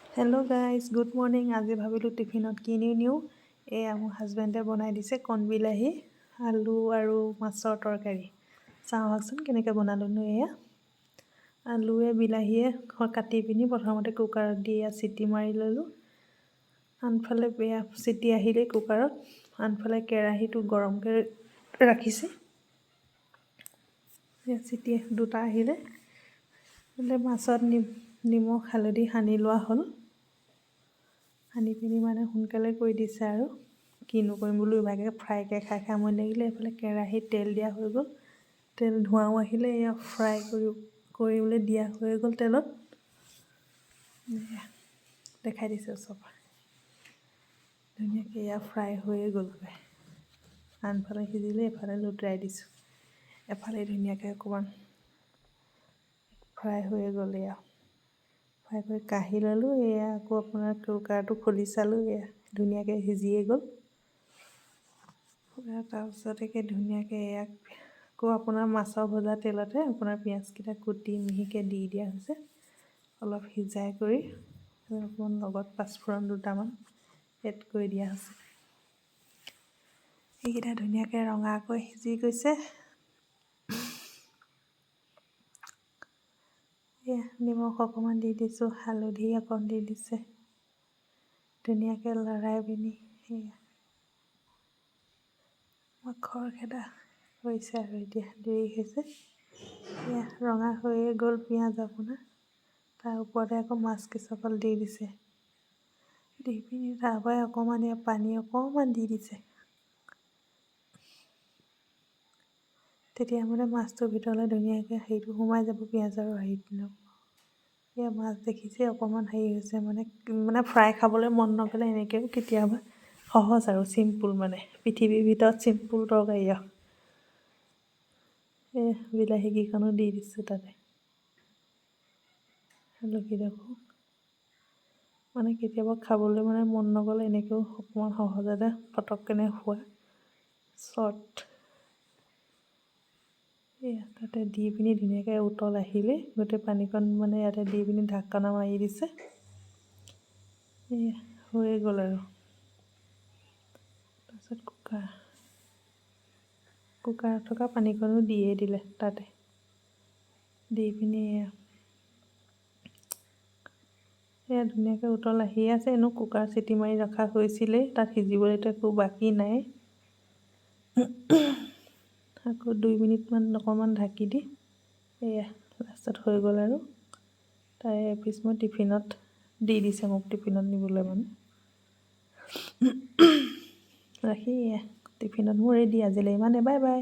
Hello' guys, good morning. আজি ভাবিলোঁ টিফিনত কি নিওঁ। এয়া মোৰ হাজবেণ্ডে বনাই দিছে কণ বিলাহী, আলু আৰু মাছৰ তৰকাৰী। চাওঁচোন কেনেকৈ বনালোনো। এয়া আলুৱে বিলাহীয়ে কাটি পিনি প্ৰথমতে কুকাৰত দি চিটি মাৰি ল'লোঁ। আনফালে চিটি আহিলেই কুকাৰত, আনফালে কেৰাহীটো গৰমকৈ ৰাখিছে। চিটি দুটা আহিলে মাছত নিমখ হালধি সানি লোৱা হ'ল। সানি পিনি মানে সোনকালে কৰি দিছে আৰু কিনো কৰিম বোলো, ইভাগে ফ্ৰাইকৈ খাই আমনি লাগিলে। এইফালে কেৰাহীত তেল দিয়া হৈ গ'ল, তেল ধোঁৱাও আহিলে। এয়া ফ্ৰাই কৰিবলৈ দিয়া হৈ গ'ল তেলত। দেখাই দিছোঁ চব ধুনীয়াকৈ। এয়া ফ্ৰাই হৈয়ে গ'লগৈ। আনফালে সিজিলে, এফালে লুটিয়াই দিছোঁ। এফালে ধুনীয়াকৈ অকণমান ফ্ৰাই হৈয়ে গ'ল। এয়া ফ্ৰাই কৰি কাঢ়ি ল'লোঁ। এয়া আকৌ আপোনাৰ কুকাৰটো খুলি চালোঁ, এয়া ধুনীয়াকৈ সিজিয়ে গ'ল। তাৰপিছতে ধুনীয়াকৈ ইয়াক আকৌ আপোনাৰ মাছৰ ভজা তেলতে আপোনাৰ পিঁয়াজকেইটা কুটি মিহিকৈ দি দিয়া হৈছে। অলপ সিজাই কৰি অকণমান লগত পাঁচফোৰণ দুটামান এড কৰি দিয়া হৈছে। এইকেইটা ধুনীয়াকৈ ৰঙাকৈ সিজি গৈছে। এয়া নিমখ অকণমান দি দিছোঁ, হালধি অকণ দি দিছে। ধুনীয়াকৈ লৰাই পিনি সেয়া খৰখেদা হৈছে আৰু এতিয়া দেৰি হৈছে। এয়া ৰঙা হৈয়ে গ'ল পিঁয়াজ আপোনাৰ। তাৰ ওপৰতে আকৌ মাছ কেইচকল দি দিছে। দি পিনি তাৰ পৰাই অকণমান পানী অকণমান দি দিছে। তেতিয়া মানে মাছটোৰ ভিতৰলৈ ধুনীয়াকৈ হেৰিটো সোমাই যাব, পিঁয়াজৰ হেৰিটো। এয়া মাছ দেখিছে অকণমান হেৰি হৈছে, মানে ফ্ৰাই খাবলৈ মন নগ'লে এনেকৈও কেতিয়াবা সহজ আৰু চিম্পুল, মানে পৃথিৱীৰ ভিতৰত চিম্পুল তৰকাৰী আৰু। এই বিলাহীকেইখনো দি দিছোঁ তাতে। দেখোঁ মানে কেতিয়াবা খাবলৈ মন নগ'লে এনেকৈও অকণমান সহজতে পটককেনে খোৱা চৰ্ট। এয়া তাতে দি পিনি ধুনীয়াকৈ উতল আহিলে গোটেই পানীকণ ইয়াতে দি পিনি ঢাকনা মাৰি দিছে। এয়া হৈয়ে গ'ল আৰু। তাৰপিছত কুকাৰত থকা পানীকণো দিয়ে দিলে তাতে দি পিনি। এয়া ধুনীয়াকৈ উতল আহি আছে। এনেও কুকাৰ চিটি মাৰি ৰখা হৈছিলেই, তাত সিজিবলৈতো একো বাকী নাই। আকৌ 2 মিনিটমান অকণমান ঢাকি দি এয়া লাষ্টত হৈ গ'ল আৰু। তাৰে এপিচ মই টিফিনত দি দিছে, মোক টিফিনত নিবলৈ ৰাখি। এয়া টিফিনত মোৰ ৰেডি আজিলৈ। ইমানে, বাই বাই।